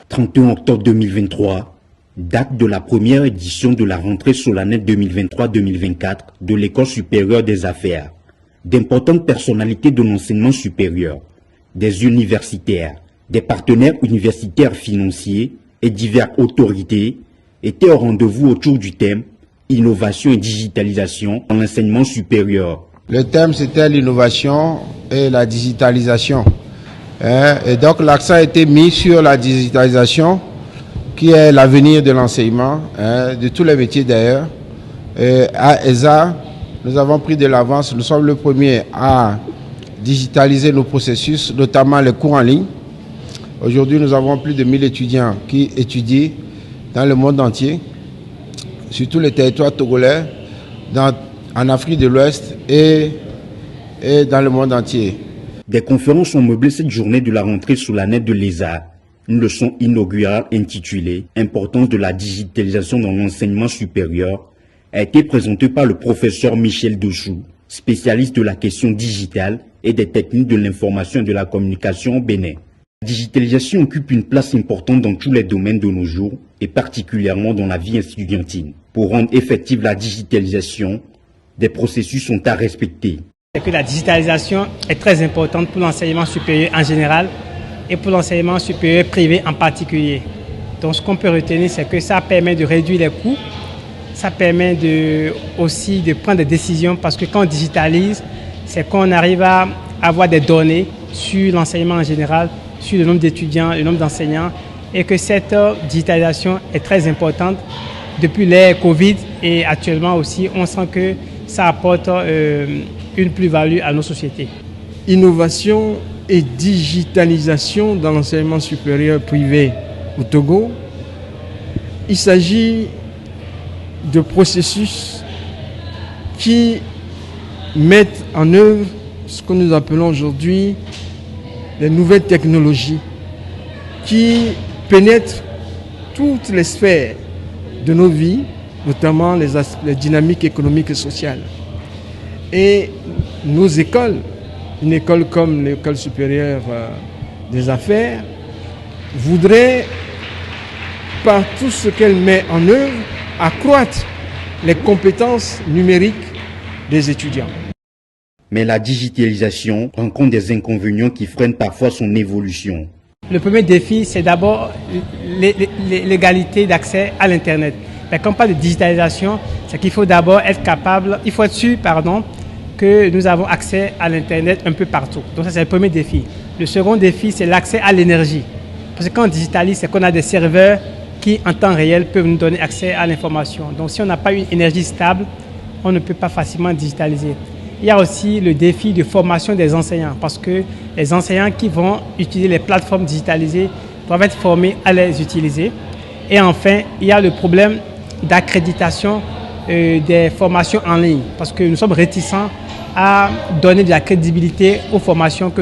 31 octobre 2023, date de la première édition de la rentrée solennelle 2023-2024 de l'École supérieure des affaires. D'importantes personnalités de l'enseignement supérieur, des universitaires, des partenaires universitaires financiers et diverses autorités étaient au rendez-vous autour du thème « Innovation et digitalisation dans l'enseignement supérieur ». Le thème, c'était l'innovation et la digitalisation. Et donc, l'accent a été mis sur la digitalisation, qui est l'avenir de l'enseignement, de tous les métiers d'ailleurs. À ESA, nous avons pris de l'avance. Nous sommes le premier à digitaliser nos processus, notamment les cours en ligne. Aujourd'hui, nous avons plus de 1000 étudiants qui étudient dans le monde entier, sur tous les territoires togolais, en Afrique de l'Ouest et dans le monde entier. Des conférences ont meublé cette journée de la rentrée solennelle de l'ESA. Une leçon inaugurale intitulée « Importance de la digitalisation dans l'enseignement supérieur » a été présentée par le professeur Michel Dossou, spécialiste de la question digitale et des techniques de l'information et de la communication au Bénin. La digitalisation occupe une place importante dans tous les domaines de nos jours et particulièrement dans la vie estudiantine. Pour rendre effective la digitalisation, des processus sont à respecter. C'est que la digitalisation est très importante pour l'enseignement supérieur en général et pour l'enseignement supérieur privé en particulier. Donc ce qu'on peut retenir, c'est que ça permet de réduire les coûts, ça permet aussi de prendre des décisions parce que quand on digitalise, c'est qu'on arrive à avoir des données sur l'enseignement en général, sur le nombre d'étudiants, le nombre d'enseignants et que cette digitalisation est très importante depuis l'ère Covid et actuellement aussi on sent que ça apporte une plus-value à nos sociétés. Innovation et digitalisation dans l'enseignement supérieur privé au Togo. Il s'agit de processus qui mettent en œuvre ce que nous appelons aujourd'hui les nouvelles technologies qui pénètrent toutes les sphères de nos vies, notamment les dynamiques économiques et sociales. Et nos écoles, une école comme l'École supérieure des affaires, voudrait, par tout ce qu'elle met en œuvre, accroître les compétences numériques des étudiants. Mais la digitalisation rencontre des inconvénients qui freinent parfois son évolution. Le premier défi, c'est d'abord l'égalité d'accès à l'Internet. Mais quand on parle de digitalisation, c'est qu'il faut d'abord être capable, il faut être sûr, que nous avons accès à l'Internet un peu partout. Donc ça, c'est le premier défi. Le second défi, c'est l'accès à l'énergie. Parce que quand on digitalise, c'est qu'on a des serveurs qui, en temps réel, peuvent nous donner accès à l'information. Donc si on n'a pas une énergie stable, on ne peut pas facilement digitaliser. Il y a aussi le défi de formation des enseignants, parce que les enseignants qui vont utiliser les plateformes digitalisées doivent être formés à les utiliser. Et enfin, il y a le problème d'accréditation des formations en ligne, parce que nous sommes réticents à donner de la crédibilité aux formations que